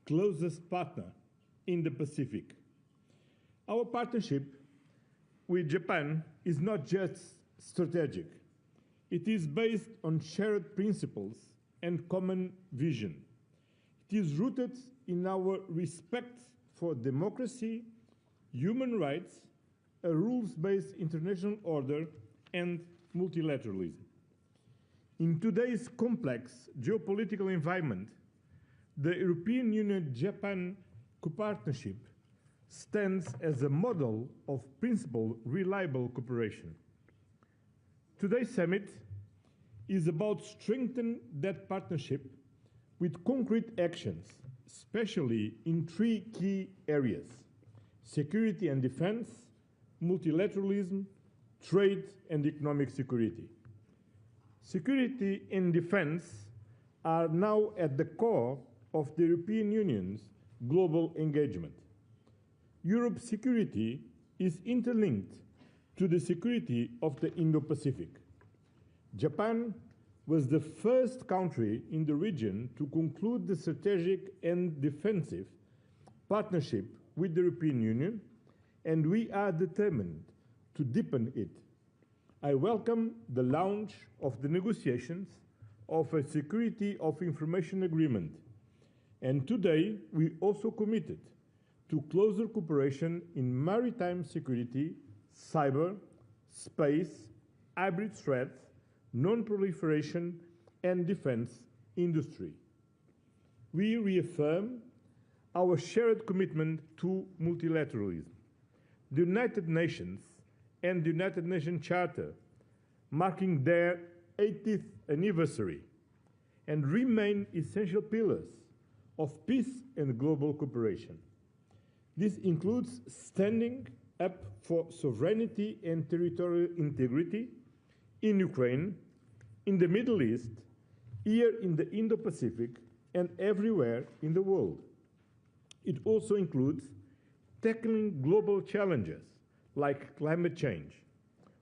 closest partner in the Pacific. Our partnership with Japan is not just strategic. It is based on shared principles and common vision. It is rooted in our respect for democracy, human rights, a rules-based international order, and multilateralism. In today's complex geopolitical environment, the European Union-Japan partnership stands as a model of principled, reliable cooperation. Today's summit is about strengthening that partnership with concrete actions, especially in three key areas: security and defense, multilateralism, trade and economic security. Security and defense are now at the core of the European Union's global engagement. Europe's security is interlinked to the security of the Indo-Pacific. Japan was the first country in the region to conclude the strategic and defensive partnership with the European Union, and we are determined to deepen it. I welcome the launch of the negotiations of a Security of Information Agreement, and today we also committed to closer cooperation in maritime security, cyber, space, hybrid threat, non-proliferation, and defense industry. We reaffirm our shared commitment to multilateralism. The United Nations and the United Nations Charter, marking their 80th anniversary, and remain essential pillars of peace and global cooperation. This includes standing up for sovereignty and territorial integrity in Ukraine, in the Middle East, here in the Indo-Pacific, and everywhere in the world. It also includes tackling global challenges like climate change.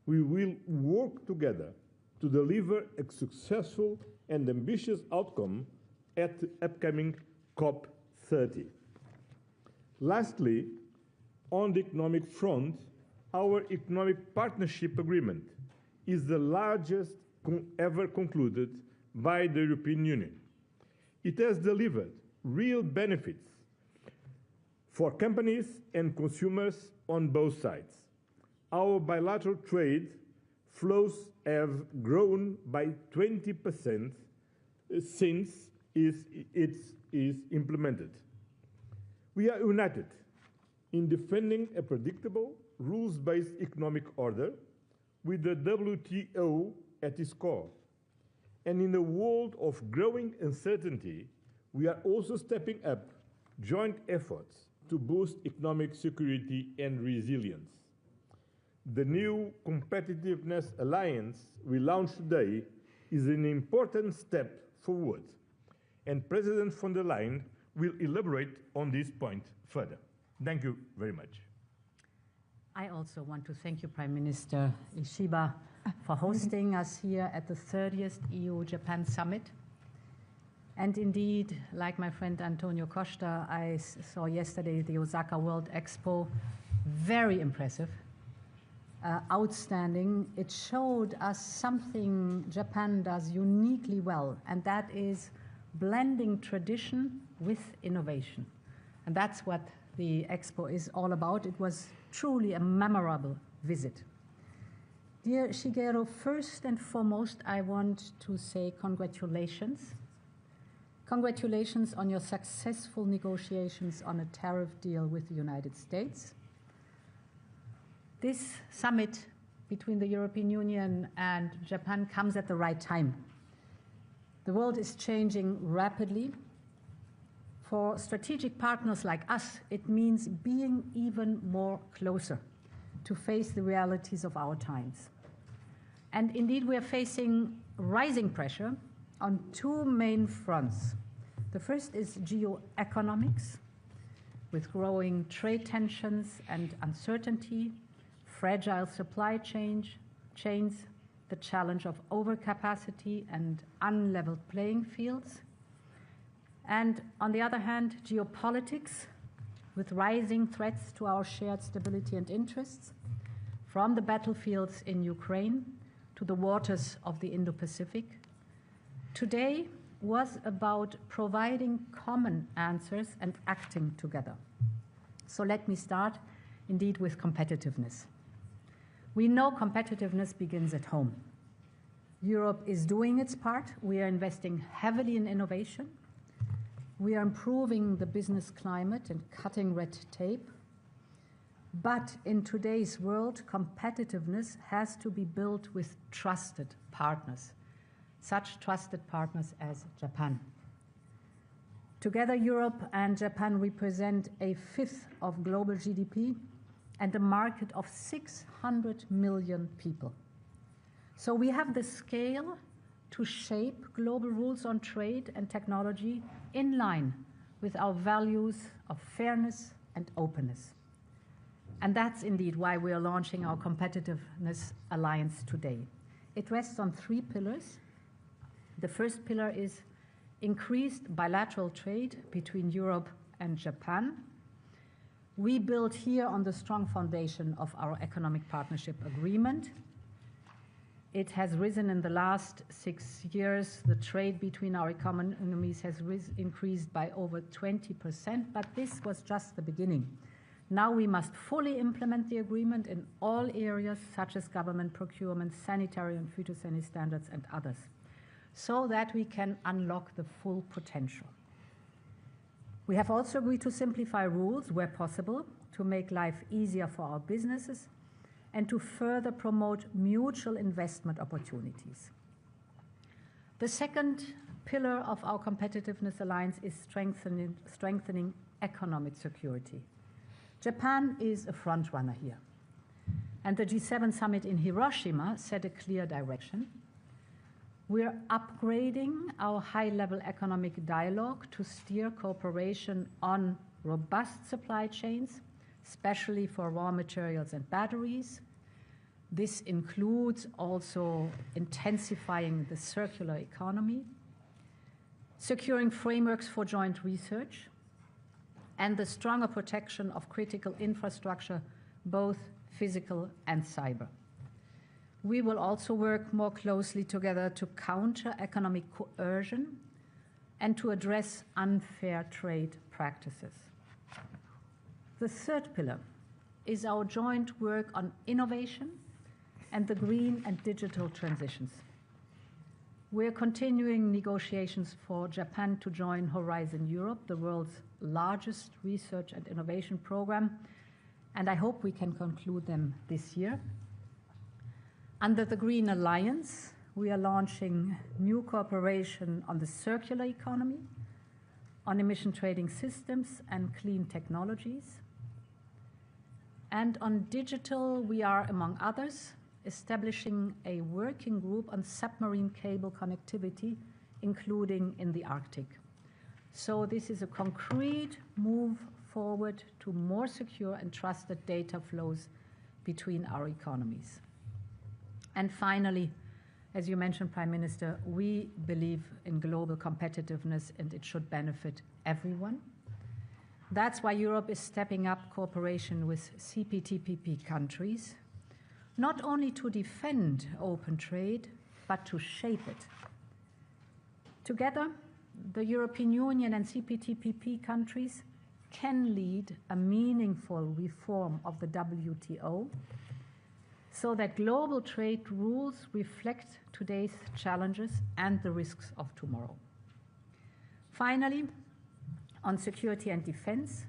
We will work together to deliver a successful and ambitious outcome at the upcoming COP30. Lastly, on the economic front, our economic partnership agreement is the largest ever concluded by the European Union. It has delivered real benefits for companies and consumers on both sides. Our bilateral trade flows have grown by 20% since it is implemented. We are united in defending a predictable, rules-based economic order with the WTO at its core. And in a world of growing uncertainty, we are also stepping up joint efforts to boost economic security and resilience. The new Competitiveness Alliance we launched today is an important step forward, and President von der Leyen will elaborate on this point further. Thank you very much. I also want to thank you, Prime Minister Ishiba, for hosting us here at the 30th EU-Japan Summit. And indeed, like my friend Antonio Costa, I saw yesterday the Osaka World Expo. Very impressive, outstanding. It showed us something Japan does uniquely well, and that is blending tradition with innovation. And that's what the Expo is all about. It was truly a memorable visit. Dear Shigeru, first and foremost, I want to say congratulations. Congratulations on your successful negotiations on a tariff deal with the United States. This summit between the European Union and Japan comes at the right time. The world is changing rapidly. For strategic partners like us, it means being even more closer to face the realities of our times. And indeed, we are facing rising pressure on two main fronts. The first is geoeconomics, with growing trade tensions and uncertainty, fragile supply chains, the challenge of overcapacity and unleveled playing fields. And on the other hand, geopolitics, with rising threats to our shared stability and interests, from the battlefields in Ukraine to the waters of the Indo-Pacific. Today was about providing common answers and acting together. So let me start indeed with competitiveness. We know competitiveness begins at home. Europe is doing its part. We are investing heavily in innovation. We are improving the business climate and cutting red tape. But in today's world, competitiveness has to be built with trusted partners, such trusted partners as Japan. Together, Europe and Japan represent a fifth of global GDP and a market of 600 million people. So we have the scale to shape global rules on trade and technology in line with our values of fairness and openness. And that's indeed why we are launching our Competitiveness Alliance today. It rests on 3 pillars. The first pillar is increased bilateral trade between Europe and Japan. We build here on the strong foundation of our economic partnership agreement. It has risen in the last 6 years. The trade between our economies has increased by over 20%, but this was just the beginning. Now we must fully implement the agreement in all areas, such as government procurement, sanitary and phytosanitary standards, and others, so that we can unlock the full potential. We have also agreed to simplify rules where possible, to make life easier for our businesses, and to further promote mutual investment opportunities. The second pillar of our Competitiveness Alliance is strengthening economic security. Japan is a front runner here, and the G7 summit in Hiroshima set a clear direction. We're upgrading our high-level economic dialogue to steer cooperation on robust supply chains, especially for raw materials and batteries. This includes also intensifying the circular economy, securing frameworks for joint research, and the stronger protection of critical infrastructure, both physical and cyber. We will also work more closely together to counter economic coercion and to address unfair trade practices. The third pillar is our joint work on innovation and the green and digital transitions. We're continuing negotiations for Japan to join Horizon Europe, the world's largest research and innovation program, and I hope we can conclude them this year. Under the Green Alliance, we are launching new cooperation on the circular economy, on emission trading systems and clean technologies. And on digital, we are, among others, establishing a working group on submarine cable connectivity, including in the Arctic. So this is a concrete move forward to more secure and trusted data flows between our economies. And finally, as you mentioned, Prime Minister, we believe in global competitiveness and it should benefit everyone. That's why Europe is stepping up cooperation with CPTPP countries, not only to defend open trade, but to shape it. Together, the European Union and CPTPP countries can lead a meaningful reform of the WTO so that global trade rules reflect today's challenges and the risks of tomorrow. Finally, on security and defense,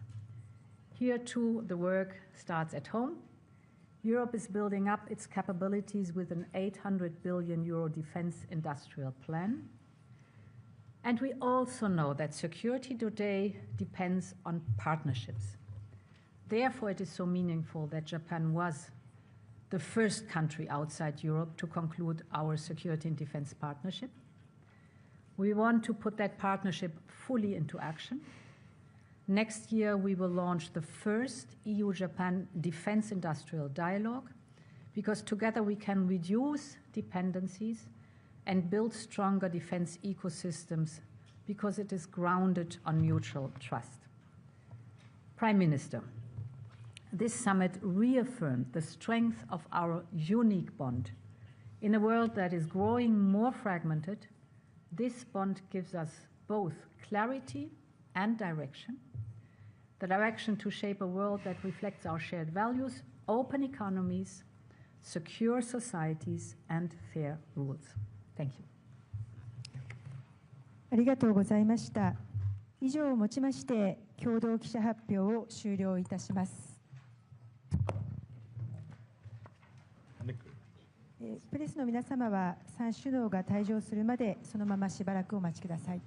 here too the work starts at home. Europe is building up its capabilities with an 800 billion euro defense industrial plan. And we also know that security today depends on partnerships. Therefore, it is so meaningful that Japan was the first country outside Europe to conclude our security and defense partnership. We want to put that partnership fully into action. Next year, we will launch the first EU-Japan Defense Industrial Dialogue, because together we can reduce dependencies and build stronger defense ecosystems because it is grounded on mutual trust. Prime Minister, this summit reaffirmed the strength of our unique bond. In a world that is growing more fragmented, this bond gives us both clarity and direction, the direction to shape a world that reflects our shared values, open economies, secure societies, and fair rules. Thank you. ありがとうございました。以上をもちまして共同記者発表を終了いたします。プレスの皆様は3首脳が退場するまでそのまましばらくお待ちください。